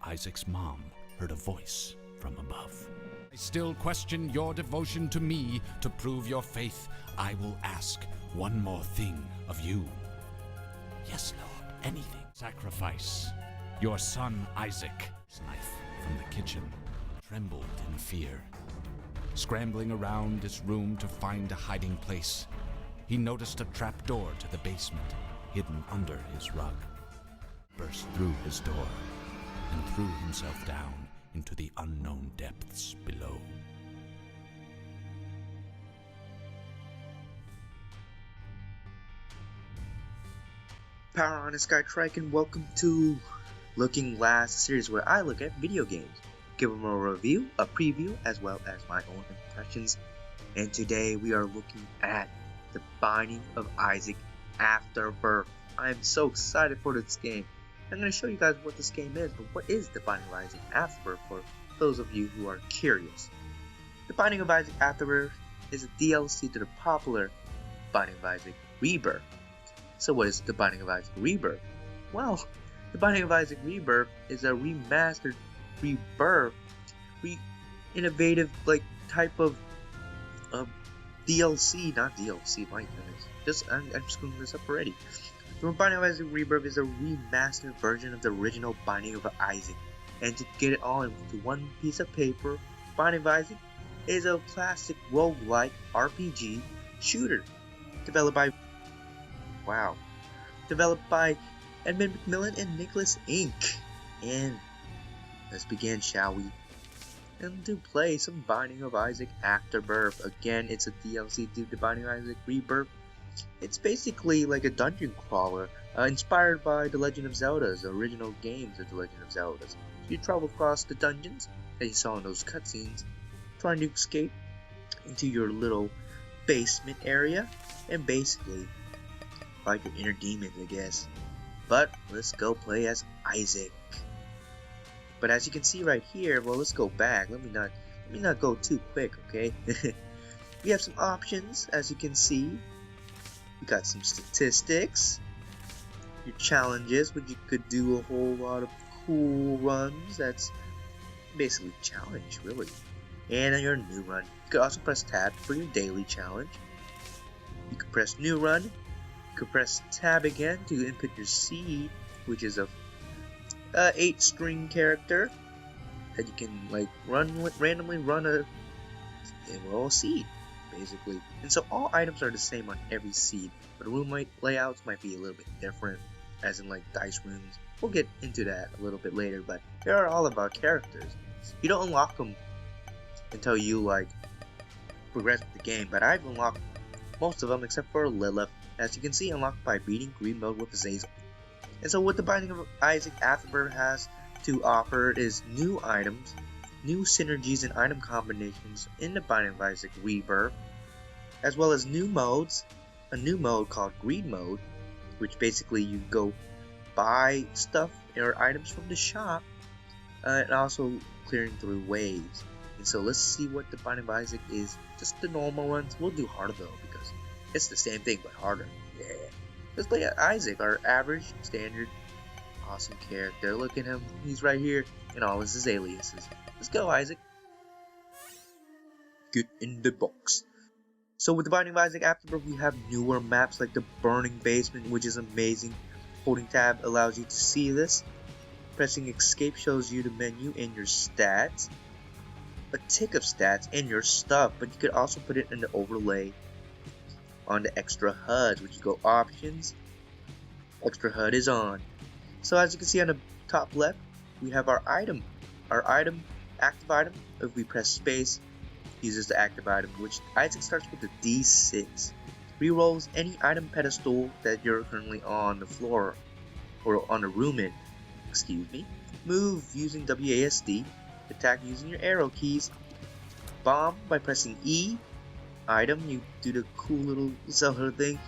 Isaac's mom heard a voice from above. I still question your devotion to me. To prove your faith, I will ask one more thing of you. Yes, Lord, anything. Sacrifice your son Isaac. His knife from the kitchen trembled in fear. Scrambling around his room to find a hiding place, he noticed a trapdoor to the basement hidden under his rug. Burst through his door and threw himself down into the unknown depths below. Power on, SkyTryke, and welcome to Looking Last, a series where I look at video games, give them a review, a preview, as well as my own impressions. And today we are looking at the Binding of Isaac Afterbirth. I am so excited for this game. I'm going to show you guys what this game is, but what is the Binding of Isaac Afterbirth for those of you who are curious? The Binding of Isaac Afterbirth is a DLC to the popular Binding of Isaac Rebirth. So what is the Binding of Isaac Rebirth? Well, the Binding of Isaac Rebirth is a remastered rebirth, innovative type of DLC, not DLC, my goodness. I'm screwing this up already. The Binding of Isaac Rebirth is a remastered version of the original Binding of Isaac. And to get it all into one piece of paper, Binding of Isaac is a classic roguelike RPG shooter developed by Edmund McMillen and Nicalis Inc. And let's begin, shall we? And to play some Binding of Isaac Afterbirth. Again, it's a DLC to the Binding of Isaac Rebirth. It's basically like a dungeon crawler, inspired by the Legend of Zelda, the original games of the Legend of Zelda. So you travel across the dungeons that you saw in those cutscenes, trying to escape into your little basement area, and basically fight your inner demons, I guess. But let's go play as Isaac. But as you can see right here, well, let's go back. Let me not go too quick, okay? We have some options, as you can see. We got some statistics, your challenges, which you could do a whole lot of cool runs. That's basically challenge, really. And your new run. You could also press tab for your daily challenge. You could press new run. You could press tab again to input your seed, which is a 8-string character that you can randomly run a seed, basically. And so all items are the same on every seed, but room layouts might be a little bit different, as in dice rooms. We'll get into that a little bit later, but they are all about characters. You don't unlock them until you progress with the game, but I've unlocked most of them except for Lilith, as you can see, unlocked by beating green mode with Azazel. And so what the Binding of Isaac Afterbirth has to offer is new items, new synergies and item combinations in the Binding of Isaac Rebirth, as well as new modes, a new mode called Greed Mode, which basically you go buy stuff or items from the shop, and also clearing through waves. And so let's see what the Binding of Isaac is. Just the normal ones. We'll do harder though, because it's the same thing but harder. Yeah. Let's play Isaac, our average, standard, awesome character. Look at him. He's right here in all his aliases. Let's go, Isaac. Get in the box. So with the Binding of Isaac Afterbirth, we have newer maps like the Burning Basement, which is amazing. Holding tab allows you to see this. Pressing escape shows you the menu and your stats. A tick of stats and your stuff, but you could also put it in the overlay on the extra HUDs, which you go options, extra HUD is on. So as you can see on the top left, we have our item, active item. If we press space, uses the active item, which Isaac starts with the D6. Rerolls any item pedestal that you're currently on the floor, or on the room in, Move using WASD, attack using your arrow keys, bomb by pressing E, item, you do the cool little Zelda thing.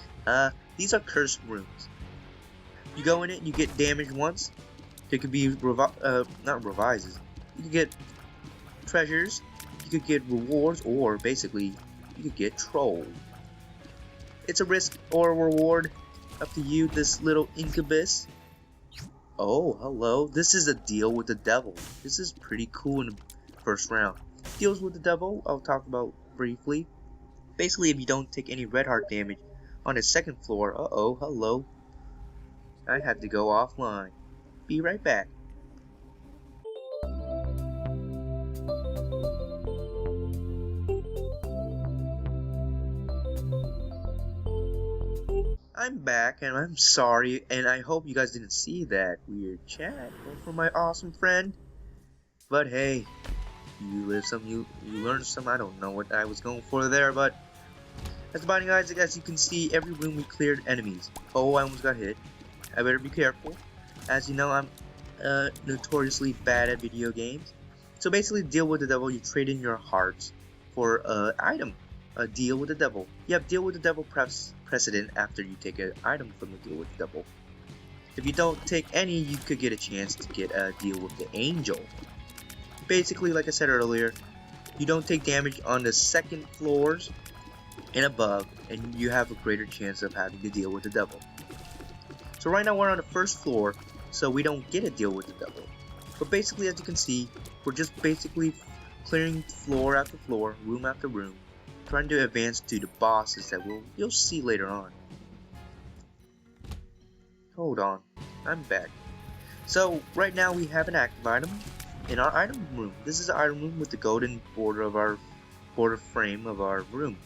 These are cursed rooms. You go in it, you get damaged once. There could be not revises. You could get treasures, you could get rewards, or basically you could get trolled. It's a risk or a reward, up to you, this little incubus. Oh, hello. This is a deal with the devil. This is pretty cool in the first round. Deals with the devil, I'll talk about briefly. Basically, if you don't take any red heart damage on the second floor, uh-oh, hello. I had to go offline. Be right back. I'm back, and I'm sorry, and I hope you guys didn't see that weird chat from my awesome friend. But hey, you live some, you learn some. I don't know what I was going for there, but as the Binding of Isaac, as you can see, every room we cleared enemies. Oh, I almost got hit. I better be careful. As you know, I'm notoriously bad at video games. So basically, deal with the devil. You trade in your hearts for an item. Deal with the devil. You have deal with the devil precedent after you take an item from the deal with the devil. If you don't take any, you could get a chance to get a deal with the angel. Basically, like I said earlier, you don't take damage on the second floors and above, and you have a greater chance of having to deal with the devil. So right now we're on the first floor, so we don't get a deal with the devil. But basically, as you can see, we're just basically clearing floor after floor, room after room, trying to advance to the bosses that you'll see later on. Hold on, I'm back. So right now we have an active item in our item room. This is the item room with the golden border frame of our room.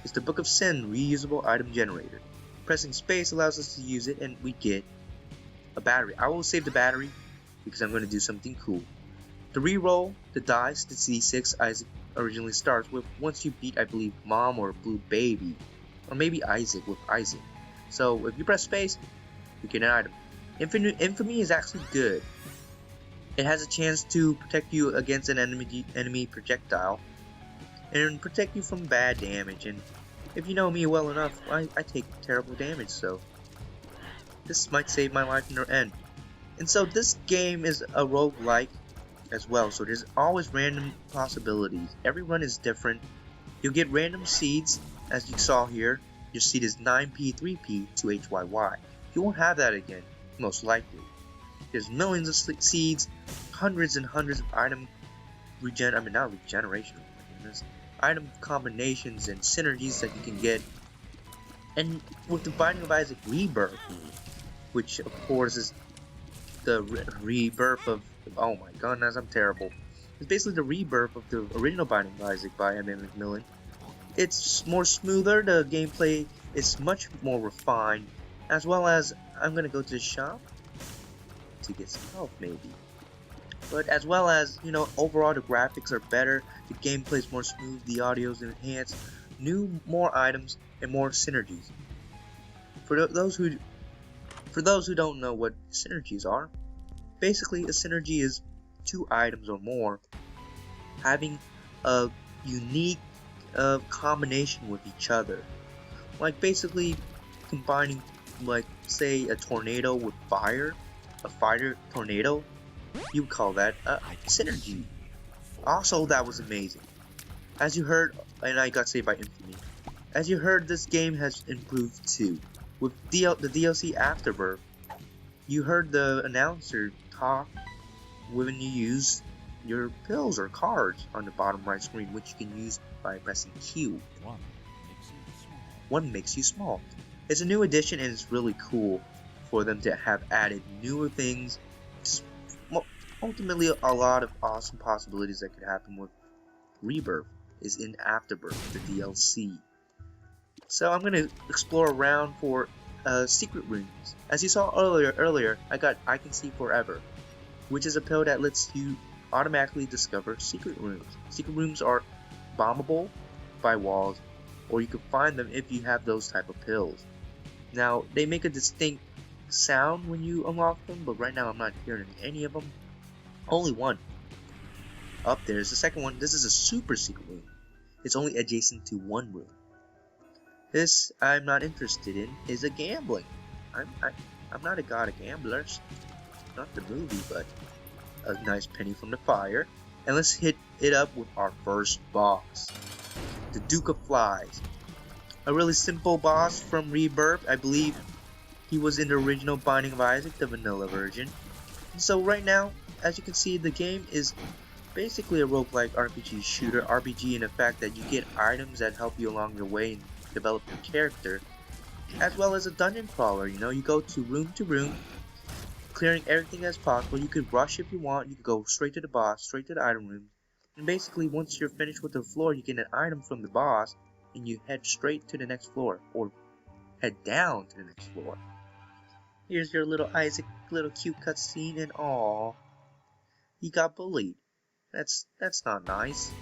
It's the Book of Sin reusable item generator. Pressing space allows us to use it, and we get a battery. I will save the battery because I'm going to do something cool. To re-roll the dice, the D6 Isaac originally starts with once you beat, I believe, Mom or Blue Baby, or maybe Isaac with Isaac. So if you press space, you get an item. Infamy is actually good. It has a chance to protect you against an enemy projectile and protect you from bad damage. And if you know me well enough, I take terrible damage, so this might save my life in the end. And so this game is a roguelike as well, so there's always random possibilities. Every run is different. You'll get random seeds, as you saw here. Your seed is 9p, 3p, 2HYY. You won't have that again, most likely. There's millions of seeds, hundreds and hundreds of item item combinations and synergies that you can get. And with the Binding of Isaac Rebirth, which of course is the rebirth of, oh my goodness, I'm terrible. It's basically the rebirth of the original Binding of Isaac by Edmund McMillen. It's more smoother, the gameplay is much more refined, as well as I'm gonna go to the shop to get some health maybe. But as well as, you know, overall the graphics are better, the gameplay is more smooth, the audio is enhanced, more items, and more synergies. For those who don't know what synergies are, basically a synergy is two items or more having a unique combination with each other. Like basically combining, like say a tornado with fire, a fire tornado, you would call that a synergy. Also, that was amazing. As you heard, and I got saved by Infamy. As you heard, this game has improved too. With the DLC Afterbirth, you heard the announcer talk when you use your pills or cards on the bottom right screen, which you can use by pressing Q. One makes you small. It's a new addition and it's really cool for them to have added newer things. Ultimately, a lot of awesome possibilities that could happen with Rebirth is in Afterbirth, the DLC. So I'm going to explore around for secret rooms. As you saw earlier, I Can See Forever, which is a pill that lets you automatically discover secret rooms. Secret rooms are bombable by walls, or you can find them if you have those type of pills. Now, they make a distinct sound when you unlock them, but right now I'm not hearing any of them. Only one. Up there is the second one. This is a super secret room. It's only adjacent to one room. This I'm not interested in is a gambling. I'm not a god of gamblers. Not the movie, but a nice penny from the fire. And let's hit it up with our first boss, the Duke of Flies. A really simple boss from Rebirth. I believe He was in the original Binding of Isaac, the vanilla version. And so right now, as you can see, the game is basically a roguelike RPG shooter. RPG in the fact that you get items that help you along your way and develop your character, as well as a dungeon crawler. You know, you go to room, clearing everything as possible. You could rush if you want. You could go straight to the boss, straight to the item room. And basically, once you're finished with the floor, you get an item from the boss, and you head straight to the next floor, or head down to the next floor. Here's your little Isaac, little cute cutscene, and aw, he got bullied. That's not nice.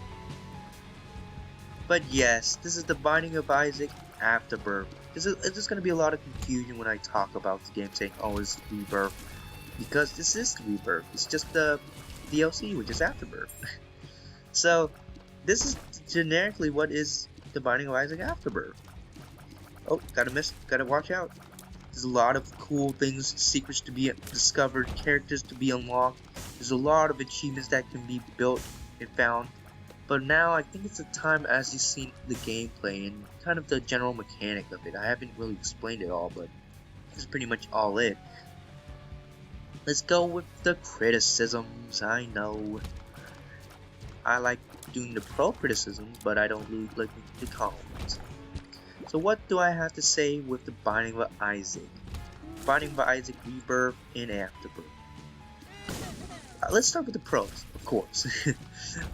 But yes, this is the Binding of Isaac Afterbirth. There's going to be a lot of confusion when I talk about the game, saying, oh, it's Rebirth, because this is the Rebirth. It's just the DLC, which is Afterbirth. So, this is generically what is the Binding of Isaac Afterbirth. Oh, gotta watch out. There's a lot of cool things, secrets to be discovered, characters to be unlocked. There's a lot of achievements that can be built and found. But now I think it's the time, as you've seen the gameplay and kind of the general mechanic of it. I haven't really explained it all, but this is pretty much all it. Let's go with the criticisms. I know I like doing the pro criticisms, but I don't really like the comments. So what do I have to say with the Binding of Isaac? Binding of Isaac Rebirth and Afterbirth. Let's start with the pros, of course.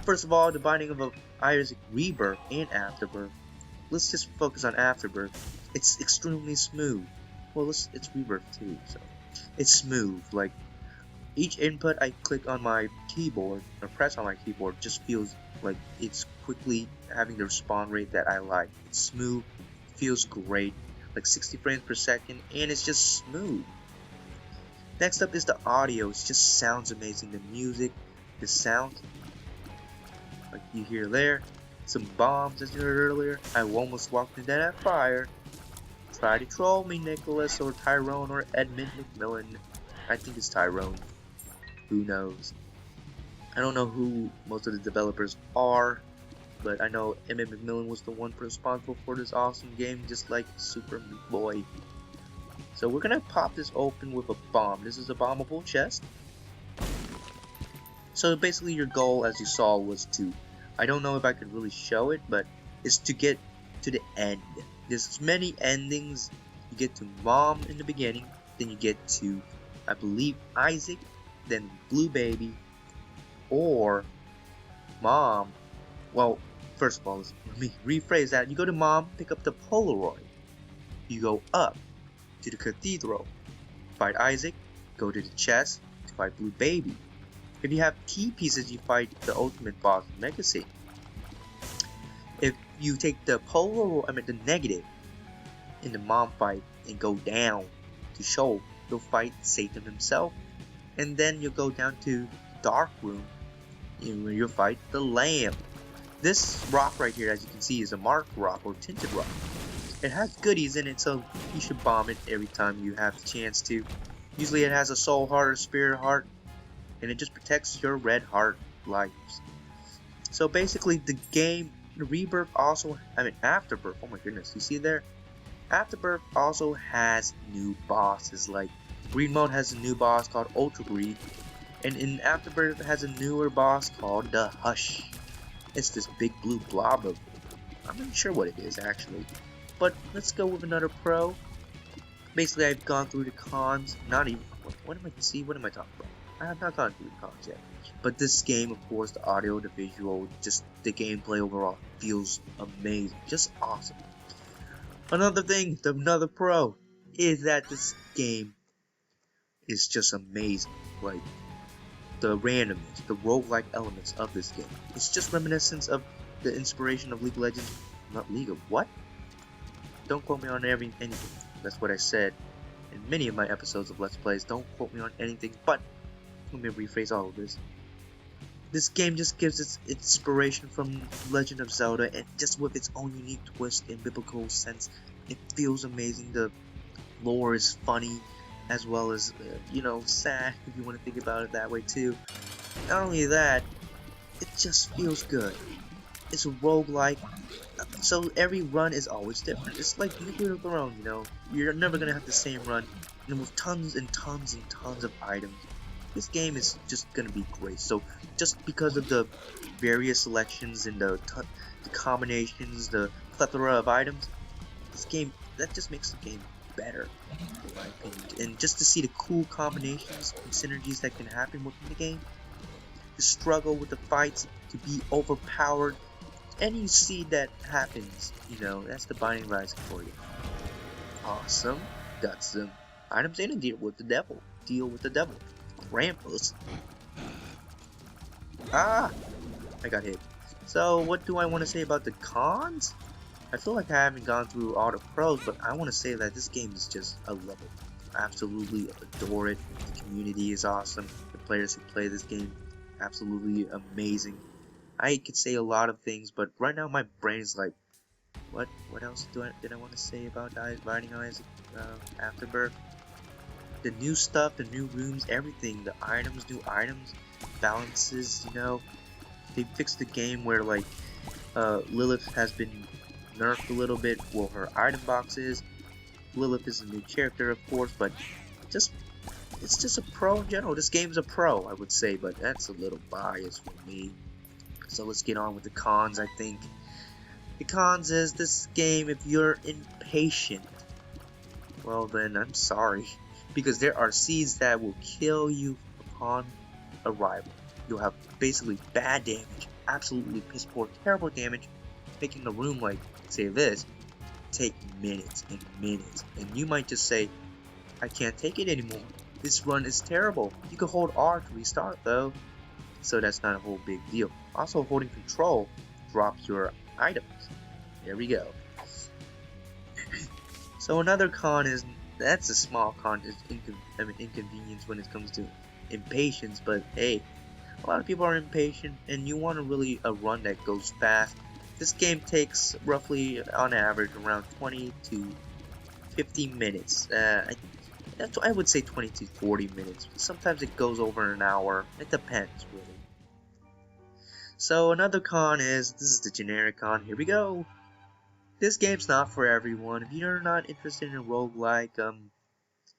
First of all, the Binding of Isaac Rebirth and Afterbirth. Let's just focus on Afterbirth. It's extremely smooth. Well, it's Rebirth too, so it's smooth. Like, each input I click on my keyboard, or press on my keyboard, just feels like it's quickly having the respawn rate that I like. It's smooth, feels great, like 60 frames per second, and it's just smooth. Next up is the audio. It just sounds amazing. The music, the sound, like you hear there, some bombs as you heard earlier. I almost walked into that fire. Try to troll me, Nicalis, or Tyrone, or Edmund McMillen. I think it's Tyrone. Who knows? I don't know who most of the developers are, but I know Edmund McMillen was the one responsible for this awesome game, just like Super Meat Boy. So we're gonna pop this open with a bomb. This is a bombable chest. So basically your goal, as you saw, was to, I don't know if I could really show it, but is to get to the end. There's many endings. You get to Mom in the beginning, then you get to, I believe, Isaac, then Blue Baby, or Mom. Well, first of all, let me rephrase that. You go to Mom, pick up the Polaroid. You go up to the cathedral, fight Isaac, go to the chest to fight Blue Baby. If you have key pieces, you fight the ultimate boss, Mega Satan. If you take the the negative in the Mom fight and go down to Shoal, you'll fight Satan himself. And then you'll go down to Dark Room, and you'll fight the Lamb. This rock right here, as you can see, is a marked rock or tinted rock. It has goodies in it, so you should bomb it every time you have the chance to. Usually it has a soul heart or spirit heart, and it just protects your red heart lives. So basically the game, the Rebirth also, Afterbirth, oh my goodness, you see there? Afterbirth also has new bosses, like Greed Mode has a new boss called Ultra Greed, and in Afterbirth it has a newer boss called the Hush. It's this big blue blob of, I'm not sure what it is actually. But let's go with another pro. Basically, I've gone through the cons. What am I talking about? I have not gone through the cons yet. But this game, of course, the audio, the visual, just the gameplay overall feels amazing. Just awesome. Another thing, another pro, is that this game is just amazing. Like, the randomness, the roguelike elements of this game. It's just reminiscent of the inspiration of League of Legends. Not League of what? Don't quote me on anything. That's what I said in many of my episodes of Let's Plays. Don't quote me on anything, but let me rephrase all of this. This game just gives its inspiration from Legend of Zelda, and just with its own unique twist and biblical sense. It feels amazing. The lore is funny, as well as, sad, if you want to think about it that way too. Not only that, it just feels good. It's a roguelike, so every run is always different. It's like Nuclear Throne, you're never going to have the same run and with tons and tons and tons of items, this game is just gonna be great. So just because of the various selections and the combinations, the plethora of items, this game, that just makes the game better, in my opinion. And just to see the cool combinations and synergies that can happen within the game, the struggle with the fights to be overpowered, and you see that happens, you know, that's the Binding of Isaac for you. Awesome. Got some items and a deal with the devil. Krampus. Ah! I got hit. So, what do I want to say about the cons? I feel like I haven't gone through all the pros, but I want to say that this game is just a level. I absolutely adore it. The community is awesome. The players who play this game, absolutely amazing. I could say a lot of things, but right now my brain is like, what else did I want to say about Binding of Isaac Afterbirth? The new stuff, the new rooms, everything, the items, new items, balances, you know. They fixed the game where like Lilith has been nerfed a little bit. Well, her item boxes. Lilith is a new character, of course, but it's just a pro in general. This game's a pro, I would say, but that's a little biased for me. So let's get on with the cons, I think. The cons is this game, if you're impatient, well then, I'm sorry. Because there are seeds that will kill you upon arrival. You'll have basically bad damage, absolutely piss poor, terrible damage, making the room, like, say this, take minutes and minutes. And you might just say, I can't take it anymore. This run is terrible. You can hold R to restart though. So that's not a whole big deal. Also, holding control drops your items. There we go. So another con is, that's a small con, is inconvenience when it comes to impatience, but hey, a lot of people are impatient and you want a run that goes fast. This game takes roughly, on average, around 20 to 50 minutes. I would say 20 to 40 minutes. Sometimes it goes over an hour. It depends, really. So another con is, this is the generic con, here we go. This game's not for everyone. If you're not interested in roguelike,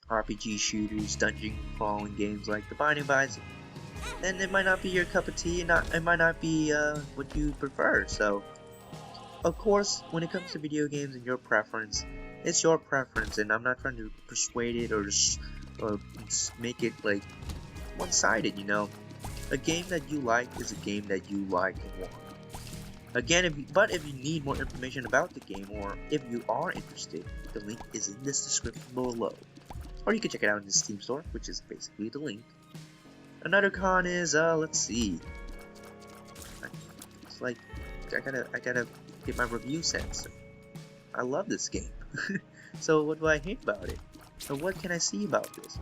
RPG shooters, dungeon crawling games like the Binding of Isaac, then it might not be your cup of tea, and it might not be what you prefer. So, of course, when it comes to video games and your preference, it's your preference, and I'm not trying to persuade it or make it like one-sided, you know. A game that you like is a game that you like and want. Again, if you need more information about the game, or if you are interested, the link is in this description below. Or you can check it out in the Steam store, which is basically the link. Another con is, let's see. It's like, I gotta get my review sense. I love this game. So what do I hate about it? So what can I see about this?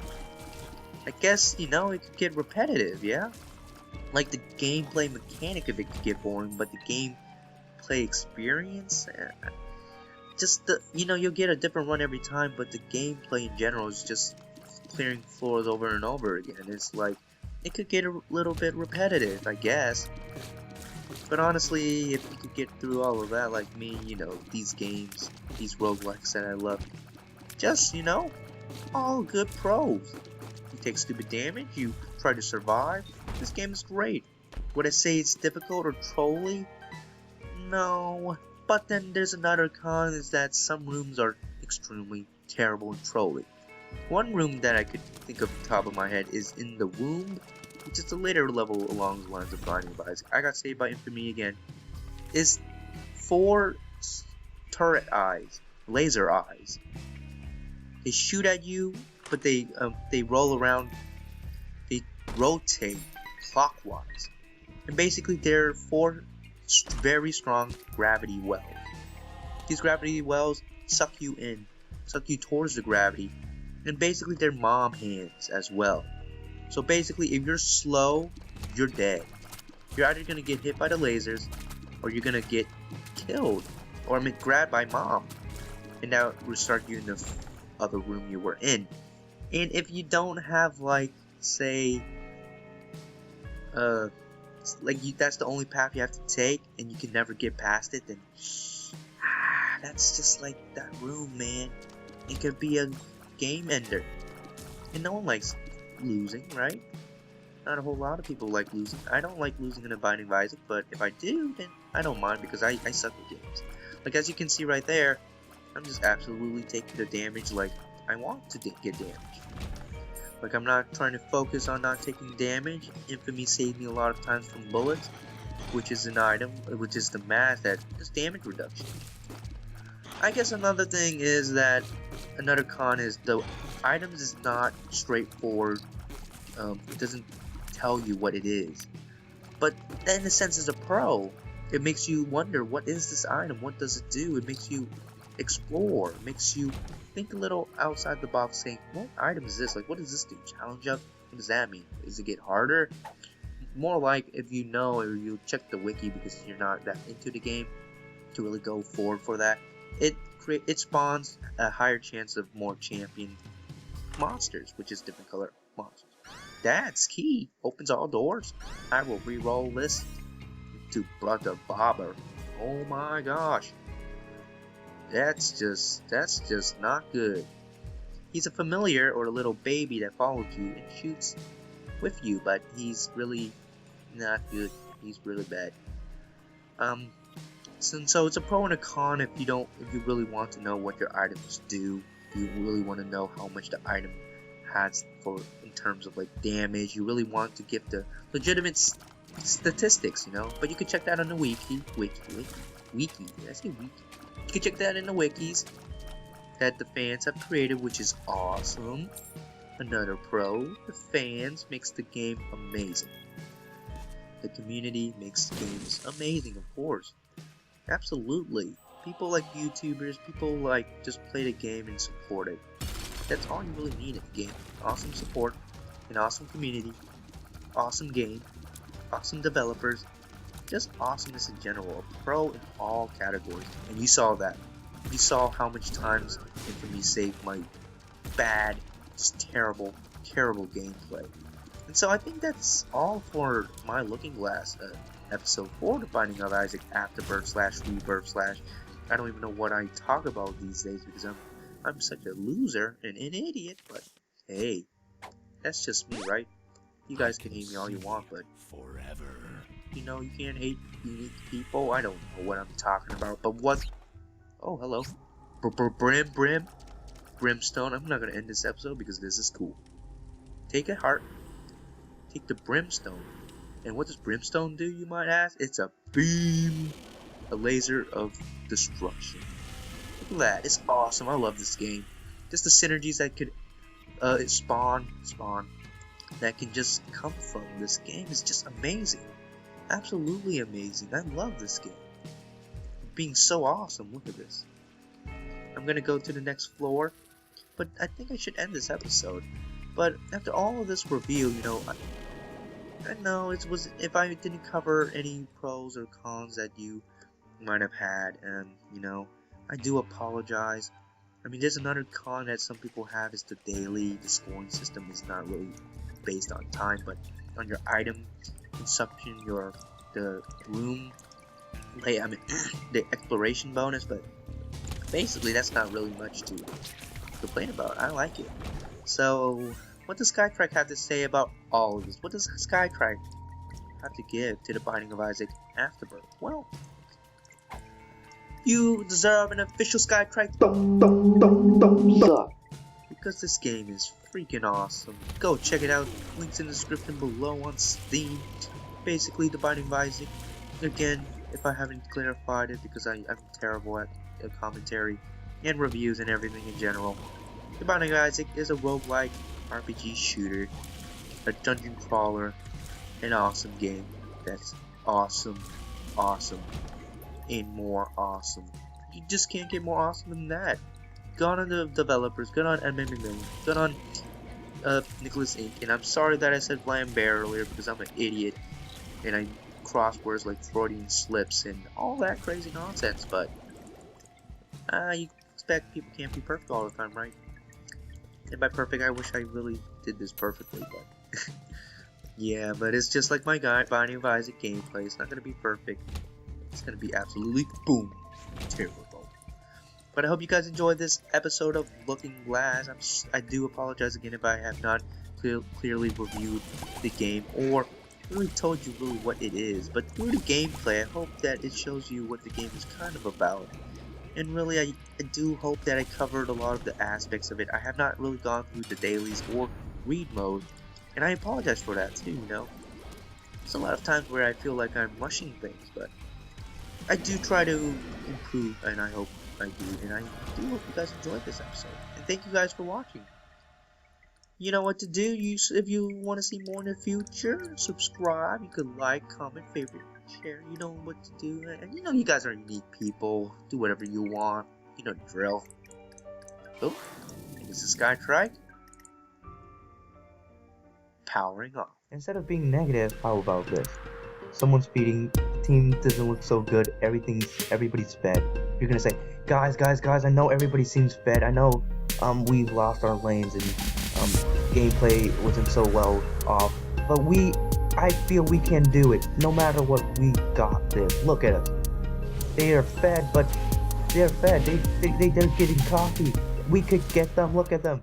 I guess, you know, it could get repetitive, yeah? Like the gameplay mechanic of it could get boring, but the gameplay experience, just the, you know, you'll get a different run every time, but the gameplay in general is just clearing floors over and over again. It's like, it could get a little bit repetitive, I guess. But honestly, if you could get through all of that like me, you know, these games, these roguelikes that I love, just, you know, all good pros. You take stupid damage, you try to survive. This game is great. Would I say it's difficult or trolly? No. But then there's another con, is that some rooms are extremely terrible and trolly. One room that I could think of the top of my head is in the womb, which is the later level along the lines of Binding of Isaac. I got saved by infamy again. Is 4 turret eyes, laser eyes. They shoot at you, but they roll around. They rotate clockwise, and basically they're 4 very strong gravity wells. These gravity wells suck you towards the gravity, and basically they're mom hands as well. So basically, if you're slow, you're dead. You're either gonna get hit by the lasers, or you're gonna get killed, or grabbed by mom, and that will restart you in the other room you were in. And if you don't have, like, say, that's the only path you have to take, and you can never get past it, then that's just like that room, man. It could be a game ender. And no one likes losing, right? Not a whole lot of people like losing. I don't like losing in a Binding of Isaac, but if I do, then I don't mind because I suck at games. Like, as you can see right there, I'm just absolutely taking the damage like I want to get damage. Like, I'm not trying to focus on not taking damage. Infamy saved me a lot of times from bullets, which is an item, which is the math that is damage reduction. I guess another thing is that another con is the items is not straightforward. It doesn't tell you what it is. But in a sense, as a pro, it makes you wonder, what is this item? What does it do? It makes you explore. It makes you think a little outside the box, saying, what item is this? Like, what does this do? Challenge up? What does that mean? Does it get harder? More like if you know, or you check the wiki because you're not that into the game to really go forward for that. It spawns a higher chance of more champion monsters, which is different color monsters. That's key. Opens all doors. I will re-roll this to Brother Bobber. Oh my gosh. That's just not good. He's a familiar or a little baby that follows you and shoots with you, but he's really not good. He's really bad. So it's a pro and a con if you really want to know what your items do. If you really want to know how much the item has in terms of like damage. You really want to give the legitimate statistics, you know. But you can check that on the wiki. Did I say wiki? You can check that in the wikis that the fans have created, which is awesome. Another pro, the fans makes the game amazing. The community makes games amazing, of course. Absolutely. People like YouTubers, people like just play the game and support it. That's all you really need in a game. Awesome support, an awesome community, awesome game, awesome developers, just awesomeness in general. A pro in all categories. And you saw that. You saw how much times Infamy saved my bad, just terrible gameplay. And so I think that's all for my Looking Glass episode 4 of Binding of Isaac Afterbirth / Rebirth / I don't even know what I talk about these days because I'm such a loser and an idiot, but hey, that's just me, right? You guys can hate me all you want, but forever. You know, you can't hate unique people. I don't know what I'm talking about, but what? Oh, hello. Brimstone. I'm not gonna end this episode because this is cool. Take a heart. Take the brimstone. And what does brimstone do, you might ask? It's a beam. A laser of destruction. Look at that. It's awesome. I love this game. Just the synergies that could spawn that can just come from this game is just amazing. Absolutely amazing. I love this game. Being so awesome. Look at this. I'm gonna go to the next floor, but I think I should end this episode. But after all of this review, you know, I know it was, if I didn't cover any pros or cons that you might have had, and you know, I do apologize. I mean, there's another con that some people have is the daily. The scoring system is not really based on time, but on your item consumption, the room, the exploration bonus. But basically, that's not really much to complain about. I like it. So, what does SkyTryke have to say about all of this? What does SkyTryke have to give to the Binding of Isaac Afterbirth? Well, you deserve an official SkyTryke because this game is freaking awesome. Go check it out. Links in the description below on Steam. Basically, the Binding of Isaac. Again, if I haven't clarified it, because I'm terrible at commentary and reviews and everything in general. The Binding of Isaac is a roguelike RPG shooter, a dungeon crawler, an awesome game that's awesome, and more awesome. You just can't get more awesome than that. Good on the developers, good on Edmund McMillen, good on Nicalis Inc. And I'm sorry that I said Lambert earlier because I'm an idiot and I cross words like Freudian slips and all that crazy nonsense, but you expect people can't be perfect all the time, right? And by perfect, I wish I really did this perfectly, but yeah, but it's just like my Binding of Isaac gameplay. It's not going to be perfect. It's going to be absolutely boom terrible. But I hope you guys enjoyed this episode of Looking Glass. I do apologize again if I have not clearly reviewed the game or really told you really what it is. But through the gameplay, I hope that it shows you what the game is kind of about. And really, I do hope that I covered a lot of the aspects of it. I have not really gone through the dailies or read mode, and I apologize for that too, you know. There's a lot of times where I feel like I'm rushing things, but I do try to improve, and I hope I do. And I do hope you guys enjoyed this episode. And thank you guys for watching. You know what to do. If you want to see more in the future, subscribe. You could like, comment, favorite, share. You know what to do. And you know you guys are unique people. Do whatever you want. You know the drill. Oh, this is SkyTryke. Powering off. Instead of being negative, how about this? Someone's feeding, the team doesn't look so good, everybody's fed. You're gonna say, guys, I know everybody seems fed, I know we've lost our lanes and gameplay wasn't so well off, but I feel we can do it, no matter what, we got this. Look at us. They are fed, but they're fed, they're getting coffee. We could get them, look at them.